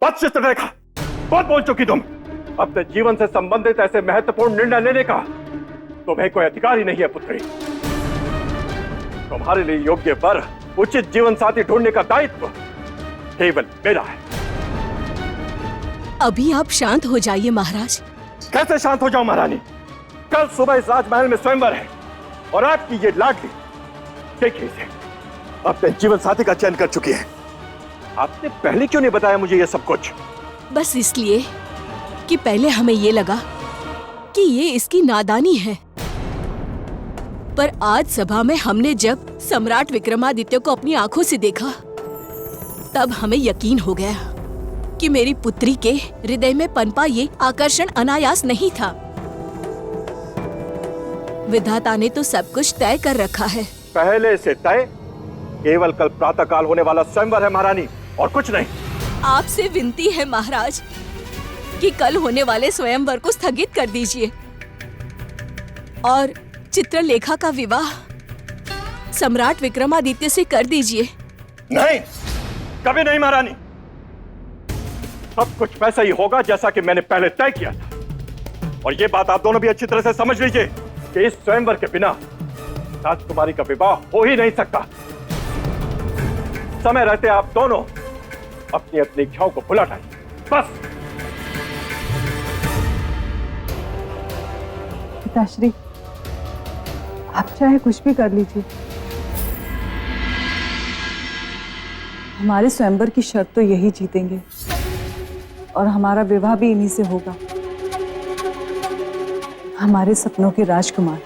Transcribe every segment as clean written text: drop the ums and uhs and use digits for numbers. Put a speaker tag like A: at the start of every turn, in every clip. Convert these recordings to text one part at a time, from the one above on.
A: बस चित्रलेखा, बहुत बोल चुकी तुम। अपने जीवन से संबंधित ऐसे महत्वपूर्ण निर्णय लेने का तुम्हें कोई अधिकार ही नहीं है पुत्री। तुम्हारे लिए योग्य वर, उचित जीवन साथी ढूंढने का दायित्व केवल मेरा है।
B: अभी आप शांत हो जाइए महाराज।
A: कैसे शांत हो जाऊं महारानी? कल सुबह इस राजमहल में स्वयंवर है और आपकी ये लाडली देखिए इसे अपने जीवन साथी का चयन कर चुकी है। आपने पहले क्यों नहीं बताया मुझे ये सब कुछ?
B: बस इसलिए कि पहले हमें ये लगा कि ये इसकी नादानी है, पर आज सभा में हमने जब सम्राट विक्रमादित्य को अपनी आंखों से देखा तब हमें यकीन हो गया कि मेरी पुत्री के हृदय में पनपा ये आकर्षण अनायास नहीं था। विधाता ने तो सब कुछ तय कर रखा है।
A: पहले से तय? केवल कल प्रातःकाल होने वाला स्वयंवर है महारानी, और कुछ नहीं।
B: आपसे विनती है महाराज कि कल होने वाले स्वयंवर को स्थगित कर दीजिए और चित्रलेखा का विवाह सम्राट विक्रमादित्य से कर दीजिए।
A: नहीं, कभी नहीं महारानी। सब कुछ वैसा ही होगा जैसा कि मैंने पहले तय किया था। और ये बात आप दोनों भी अच्छी तरह से समझ लीजिए कि इस स्वयंवर के बिना राजकुमारी का विवाह हो ही नहीं सकता। समय रहते आप दोनों अपनी अपनी इच्छाओं को भुला डालिए, बस।
C: पिताश्री, आप चाहे कुछ भी कर लीजिए, हमारे स्वयंवर की शर्त तो यही जीतेंगे और हमारा विवाह भी इन्हीं से होगा, हमारे सपनों के राजकुमार।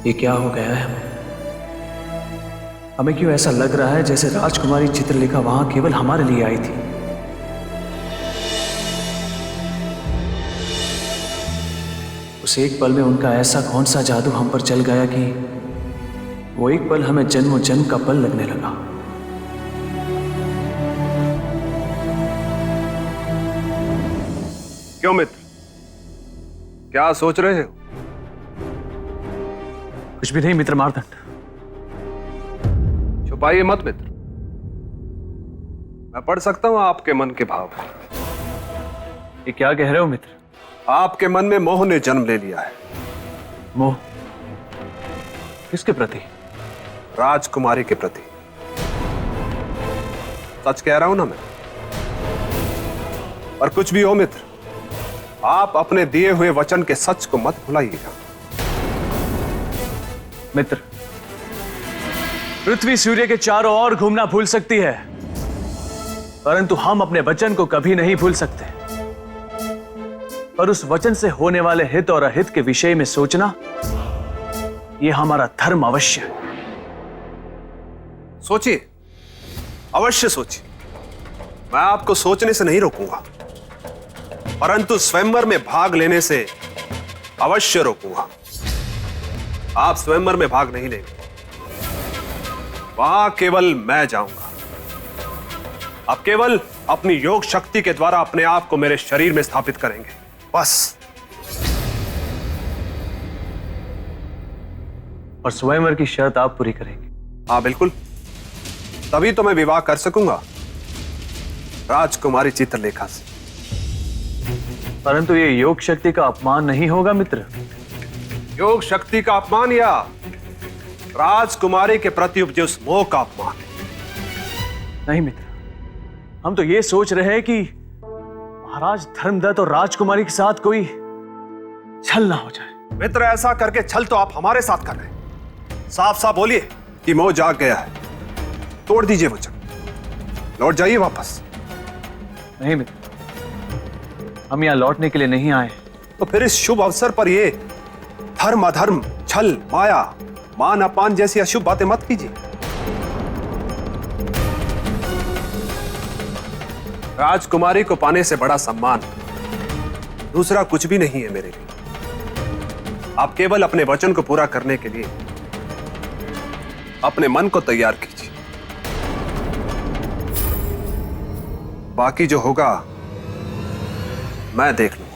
D: ये क्या हो गया है हमें क्यों ऐसा लग रहा है जैसे राजकुमारी चित्रलेखा वहां केवल हमारे लिए आई थी? उस एक पल में उनका ऐसा कौन सा जादू हम पर चल गया कि वो एक पल हमें जन्मों जन्म का पल लगने लगा।
E: क्यों मित्र, क्या सोच रहे हो?
D: कुछ भी नहीं मित्र मार्तंड।
E: छुपाइए मत मित्र, मैं पढ़ सकता हूं आपके मन के भाव।
D: ये क्या कह रहे हो मित्र?
E: आपके मन में मोह ने जन्म ले लिया है।
D: मोह? किसके प्रति?
E: राजकुमारी के प्रति। सच कह रहा हूं ना मैं? और कुछ भी हो मित्र, आप अपने दिए हुए वचन के सच को मत भुलाइएगा।
D: मित्र, पृथ्वी सूर्य के चारों ओर घूमना भूल सकती है, परंतु हम अपने वचन को कभी नहीं भूल सकते। पर उस वचन से होने वाले हित और अहित के विषय में सोचना, यह हमारा धर्म अवश्य है।
E: सोचिए, अवश्य सोचिए। मैं आपको सोचने से नहीं रोकूंगा, परंतु स्वयंवर में भाग लेने से अवश्य रोकूंगा। आप स्वयंवर में भाग नहीं लेंगे, वहां केवल मैं जाऊंगा। आप केवल अपनी योग शक्ति के द्वारा अपने आप को मेरे शरीर में स्थापित करेंगे, बस।
D: और स्वयंवर की शर्त आप पूरी करेंगे?
E: हाँ बिल्कुल, तभी तो मैं विवाह कर सकूंगा राजकुमारी चित्रलेखा से।
D: परंतु ये योग शक्ति का अपमान नहीं होगा मित्र?
E: योग शक्ति का अपमान या राजकुमारी के प्रति उपजे मोह का अपमान?
D: नहीं मित्र, हम तो ये सोच रहे हैं कि महाराज धर्मदत्त और राजकुमारी के साथ कोई छल ना हो जाए।
E: मित्र, ऐसा करके छल तो आप हमारे साथ कर रहे हैं। साफ साफ बोलिए कि मोह जाग गया है। तोड़ दीजिए वचन, लौट जाइए वापस।
D: नहीं मित्र, हम यहां लौटने के लिए नहीं आए।
E: तो फिर इस शुभ अवसर पर ये धर्म अधर्म, छल, माया, मान अपमान जैसी अशुभ बातें मत कीजिए। राजकुमारी को पाने से बड़ा सम्मान दूसरा कुछ भी नहीं है मेरे लिए। आप केवल अपने वचन को पूरा करने के लिए अपने मन को तैयार कीजिए, बाकी जो होगा मैं देख लूंगा।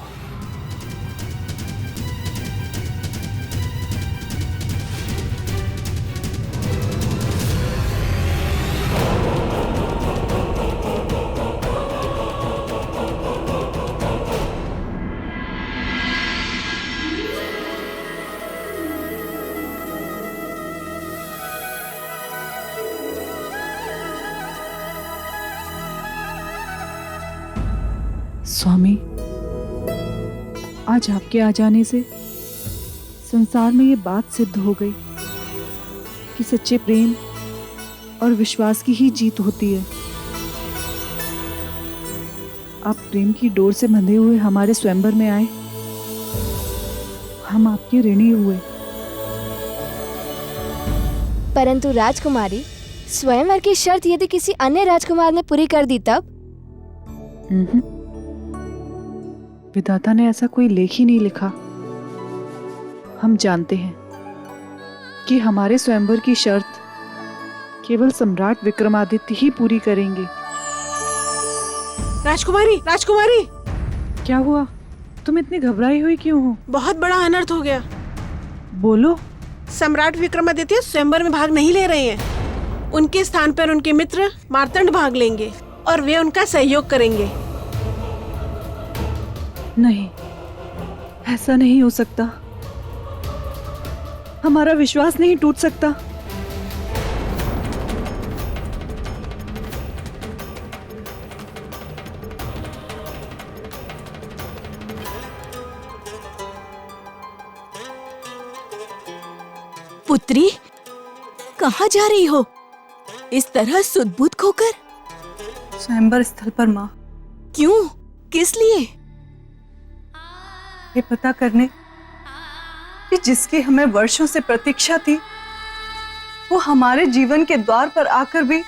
C: स्वामी, आज आपके आ जाने से संसार में ये बात सिद्ध हो गई कि सच्चे प्रेम और विश्वास की ही जीत होती है। आप प्रेम की डोर से बंधे हुए हमारे स्वयंवर में आए, हम आपके ऋणी हुए।
F: परंतु राजकुमारी, स्वयंवर की शर्त यदि किसी अन्य राजकुमार ने पूरी कर दी तब?
C: विधाता ने ऐसा कोई लेख ही नहीं लिखा। हम जानते हैं कि हमारे स्वयंवर की शर्त केवल सम्राट विक्रमादित्य ही पूरी करेंगे।
G: राजकुमारी, राजकुमारी,
C: क्या हुआ? तुम इतनी घबराई हुई क्यों हो?
G: बहुत बड़ा अनर्थ हो गया।
C: बोलो।
G: सम्राट विक्रमादित्य स्वयंवर में भाग नहीं ले रहे हैं। उनके स्थान पर उनके मित्र मार्तंड भाग लेंगे और वे उनका सहयोग करेंगे।
C: नहीं, ऐसा नहीं हो सकता। हमारा विश्वास नहीं टूट सकता।
B: पुत्री, कहाँ जा रही हो इस तरह सुध-बुध खोकर?
C: स्वयंवर स्थल पर माँ।
B: क्यों? किस लिए?
C: ये पता करने कि जिसकी हमें वर्षों से प्रतीक्षा थी, वो हमारे जीवन के द्वार पर आकर भी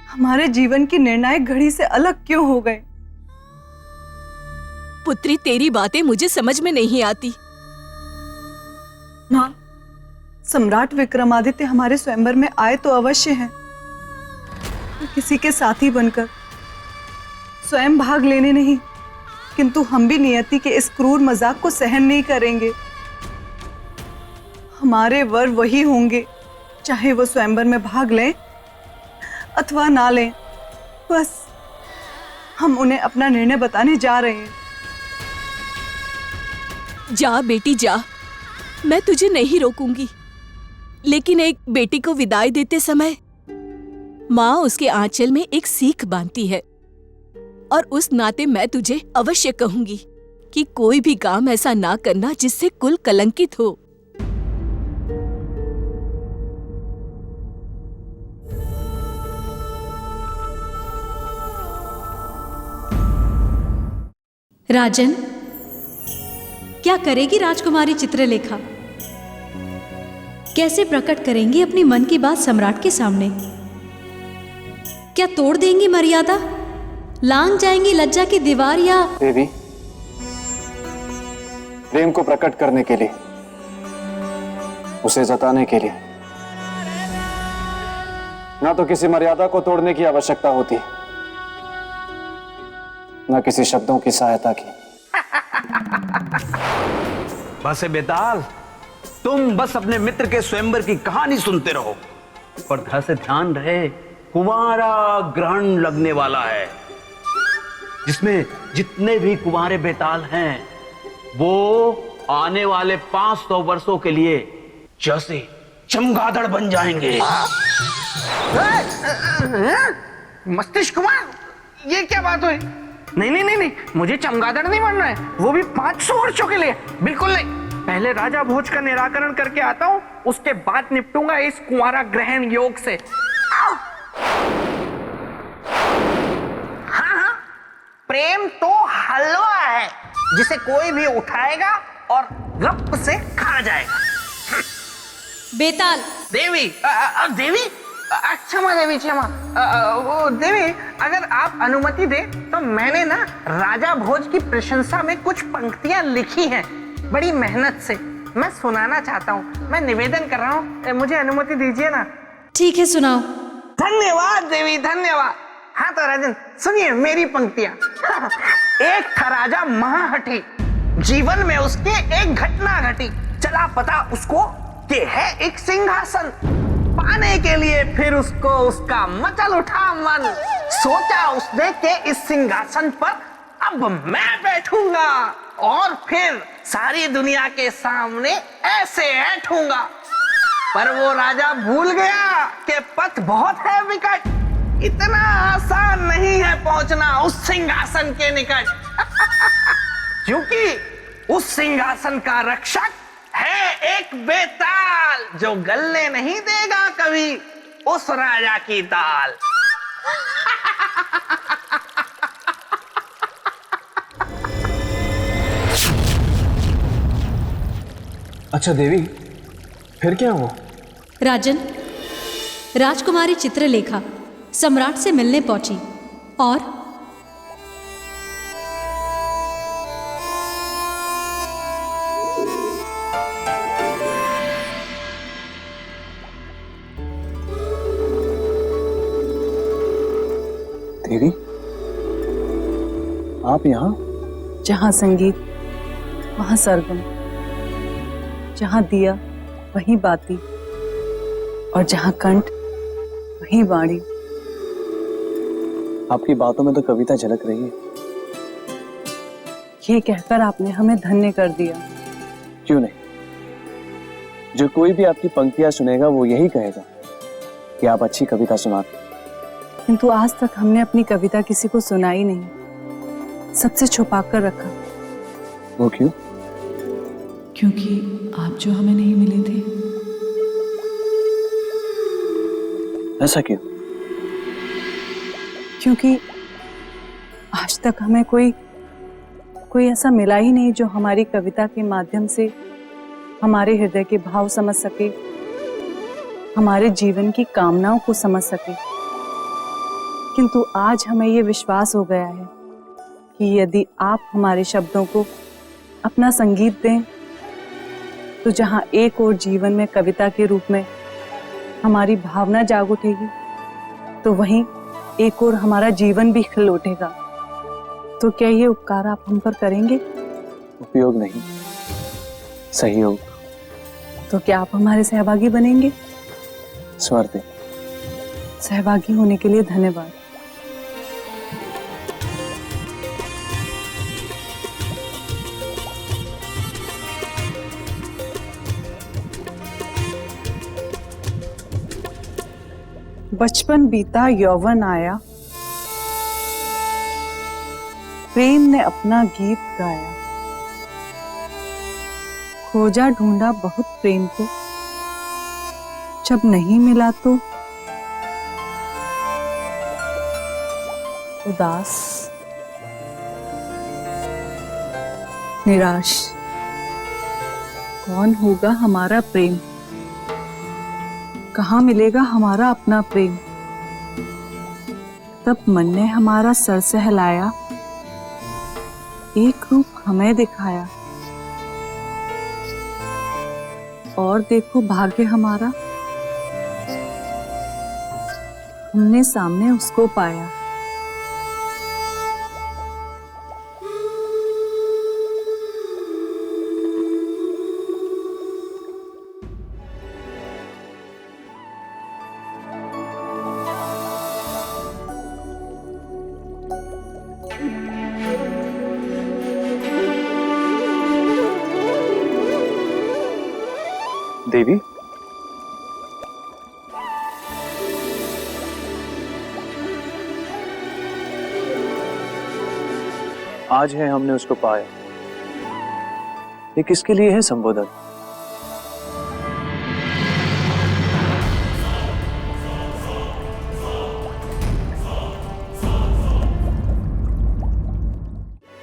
C: हमारे जीवन की निर्णायक घड़ी से अलग क्यों हो गए?
B: पुत्री, तेरी बातें मुझे समझ में नहीं आती।
C: माँ, सम्राट विक्रमादित्य हमारे स्वयंवर में आए तो अवश्य हैं, किसी के साथी बनकर, स्वयं भाग लेने नहीं, किंतु हम भी नियति के इस क्रूर मजाक को सहन नहीं करेंगे। हमारे वर वही होंगे, चाहे वो स्वयंवर में भाग लें अथवा ना लें। बस हम उन्हें अपना निर्णय बताने जा रहे हैं।
B: जा बेटी जा, मैं तुझे नहीं रोकूंगी, लेकिन एक बेटी को विदाई देते समय माँ उसके आंचल में एक सीख बांधती है, और उस नाते मैं तुझे अवश्य कहूंगी कि कोई भी काम ऐसा ना करना जिससे कुल कलंकित हो।
H: राजन, क्या करेगी राजकुमारी चित्रलेखा? कैसे प्रकट करेंगी अपनी मन की बात सम्राट के सामने? क्या तोड़ देंगी मर्यादा, लांग जाएंगी लज्जा की दीवार, या
I: देवी, प्रेम को प्रकट करने के लिए, उसे जताने के लिए ना तो किसी मर्यादा को तोड़ने की आवश्यकता होती, ना किसी शब्दों की सहायता की।
J: बस बेताल, तुम बस अपने मित्र के स्वयंवर की कहानी सुनते रहो, पर घर से ध्यान रहे, कुंवारा ग्रहण लगने वाला है, जिसमें जितने भी कुंवारे बेताल हैं वो आने वाले 500 वर्षों के लिए जैसे चमगादड़ बन जाएंगे।
K: मस्तिष्क कुमार, ये क्या बात हुई? नहीं नहीं नहीं नहीं, मुझे चमगादड़ नहीं बनना है, वो भी 500 वर्षों के लिए। बिल्कुल नहीं, पहले राजा भोज का निराकरण करके आता हूँ, उसके बाद निपटूंगा इस कुंवारा ग्रहण योग से। हाँ हाँ, प्रेम तो हलवा है जिसे कोई भी उठाएगा और गप से खा जाएगा।
H: बेताल।
K: देवी, देवी, क्षमा देवी, क्षमा। वो देवी, अगर आप अनुमति दे तो मैंने ना राजा भोज की प्रशंसा में कुछ पंक्तियां लिखी हैं, बड़ी मेहनत से। मैं सुनाना चाहता हूँ, मैं निवेदन कर रहा हूँ, मुझे अनुमति दीजिए ना।
H: ठीक है, सुनाओ।
K: धन्यवाद देवी, धन्यवाद। हाँ तो राजन सुनिए मेरी पंक्तियां। एक था राजा महाहठी, जीवन में उसके एक घटना घटी, चला पता उसको कि है एक सिंहासन, पाने के लिए फिर उसको उसका मचल उठा मन, सोचा उसने कि इस सिंहासन पर अब मैं बैठूंगा और फिर सारी दुनिया के सामने ऐसे ऐठूंगा। पर वो राजा भूल गया कि पथ बहुत है विकट, इतना आसान नहीं है पहुंचना उस सिंहासन के निकट। क्योंकि उस सिंहासन का रक्षक है एक बेताल, जो गलने नहीं देगा कभी उस राजा की दाल।
D: अच्छा देवी, फिर क्या हुआ?
H: राजन, राजकुमारी चित्रलेखा सम्राट से मिलने पहुंची और
I: देवी, आप यहाँ?
C: जहाँ संगीत वहाँ सरगम, जहाँ दिया वहीं बाती, और जहाँ कंठ वहीं वाणी।
I: आपकी बातों में तो कविता झलक रही है।
C: ये कहकर आपने हमें धन्य कर दिया।
I: क्यों नहीं? जो कोई भी आपकी पंक्तियां सुनेगा वो यही कहेगा कि आप अच्छी कविता सुनाते।
C: किंतु आज तक हमने अपनी कविता किसी को सुनाई नहीं, सबसे छुपा कर रखा।
I: वो क्यों?
L: क्योंकि आप जो हमें नहीं मिले थे।
I: ऐसा क्यों?
C: क्योंकि आज तक हमें कोई ऐसा मिला ही नहीं जो हमारी कविता के माध्यम से हमारे हृदय के भाव समझ सके, हमारे जीवन की कामनाओं को समझ सके। किंतु आज हमें ये विश्वास हो गया है कि यदि आप हमारे शब्दों को अपना संगीत दें, तो जहाँ एक और जीवन में कविता के रूप में हमारी भावना जाग उठेगी, तो वहीं एक और हमारा जीवन भी खिल उठेगा। तो क्या ये उपकार आप हम पर करेंगे?
I: उपयोग नहीं, सहयोग।
C: तो क्या आप हमारे सहभागी बनेंगे?
I: स्वर दे।
C: सहभागी होने के लिए धन्यवाद। बचपन बीता यौवन आया, प्रेम ने अपना गीत गाया, खोजा ढूंढा बहुत प्रेम को, जब नहीं मिला तो उदास निराश। कौन होगा हमारा प्रेम? कहाँ मिलेगा हमारा अपना प्रेम? तब मन ने हमारा सर सहलाया, एक रूप हमें दिखाया, और देखो भाग्य हमारा, हमने सामने उसको पाया।
I: देवी, आज है हमने उसको पाया, ये किसके लिए है संबोधन?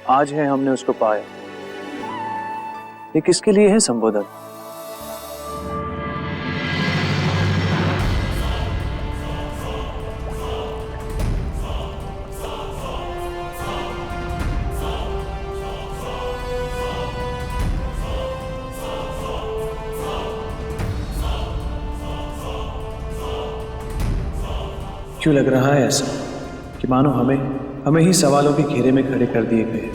I: आज है हमने उसको पाया, ये किसके लिए है संबोधन? क्यों लग रहा है ऐसा? कि मानो हमें ही सवालों के घेरे में खड़े कर दिए गए।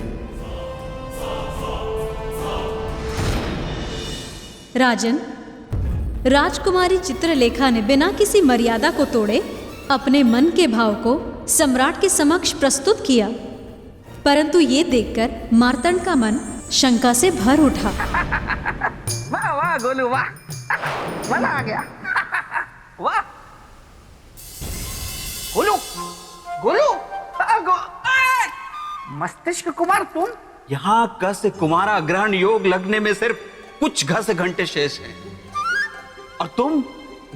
H: राजन, राजकुमारी चित्रलेखा ने बिना किसी मर्यादा को तोड़े अपने मन के भाव को सम्राट के समक्ष प्रस्तुत किया, परंतु ये देखकर मार्तंड का मन शंका से भर उठा।
K: वाह वाह गोलू वाह, मजा आ गया। वाह गोलू, गोलू मस्तिष्क कुमार तुम
J: यहाँ ग से कुमारा ग्रहण योग लगने में सिर्फ कुछ घस घंटे शेष हैं और तुम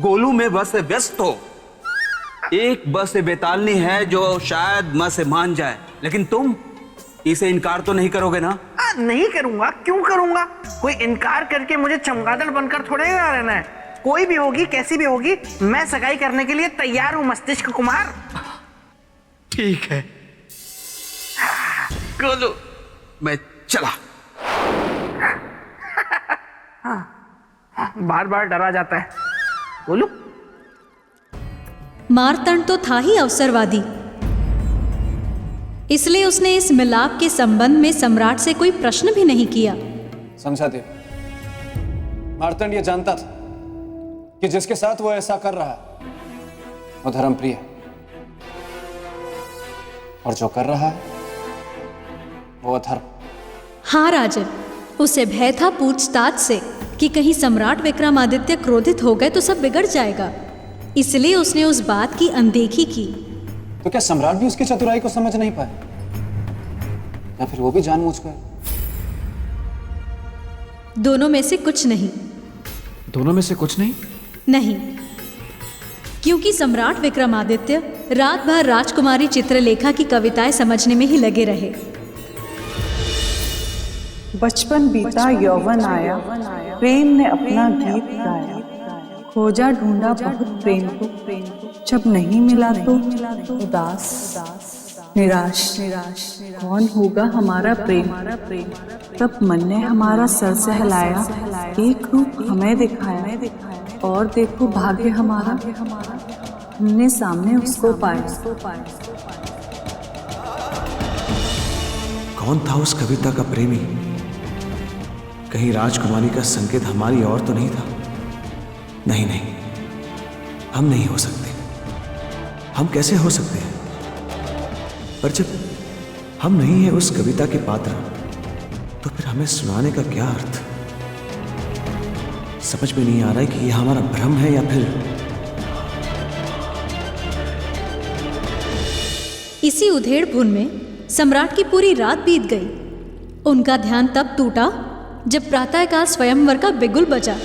J: गोलू में बस व्यस्त हो। एक बस से बेतालनी है जो शायद म से मान जाए, लेकिन तुम इसे इनकार तो नहीं करोगे ना?
K: नहीं करूंगा, क्यों करूंगा? कोई इनकार करके मुझे चमगादड़ बनकर थोड़े ना रहना है। कोई भी होगी, कैसी भी होगी, मैं सगाई करने के लिए तैयार हूं मस्तिष्क कुमार।
J: ठीक है गोलू, मैं चला।
K: बार बार डरा जाता है गोलू।
H: मार्तंड तो था ही अवसरवादी, इसलिए उसने इस मिलाप के संबंध में सम्राट से कोई प्रश्न भी नहीं किया।
I: समझा देव, मार्तंड ये जानता था कि जिसके साथ वो ऐसा कर रहा है वो धर्मप्रिय है, और जो कर रहा है वो अधर्म।
H: हाँ राजन, उसे भय था पूछताछ से कि कहीं सम्राट विक्रमादित्य क्रोधित हो गए तो सब बिगड़ जाएगा, इसलिए उसने उस बात की अनदेखी की।
I: तो क्या सम्राट भी उसकी चतुराई को समझ नहीं पाए, या फिर वो भी जानबूझकर?
H: दोनों में से कुछ नहीं।
I: दोनों में से कुछ नहीं?
H: नहीं, क्योंकि सम्राट विक्रमादित्य रात भर राजकुमारी चित्रलेखा की कविताएं समझने में ही लगे रहे।
C: बचपन बीता यौवन आया, प्रेम ने अपना गीत गाया, खोजा ढूंढा बहुत प्रेम को, जब नहीं मिला तो उदास निराश। कौन होगा हमारा प्रेम? तब मन ने हमारा सर सहलाया, एक रूप हमें दिखाया, और देखो भाग्य हमारा, हमने सामने उसको पाया।
I: कौन था उस कविता का प्रेमी? कहीं राजकुमारी का संकेत हमारी ओर तो नहीं था? नहीं नहीं, हम नहीं हो सकते। हम कैसे हो सकते हैं? पर जब हम नहीं है उस कविता के पात्र, तो फिर हमें सुनाने का क्या अर्थ? समझ में नहीं आ रहा है कि यह हमारा भ्रम है या फिर।
H: इसी उधेड़-बुन में सम्राट की पूरी रात बीत गई। उनका ध्यान तब टूटा जब प्रातःकाल स्वयंवर का बिगुल बजा।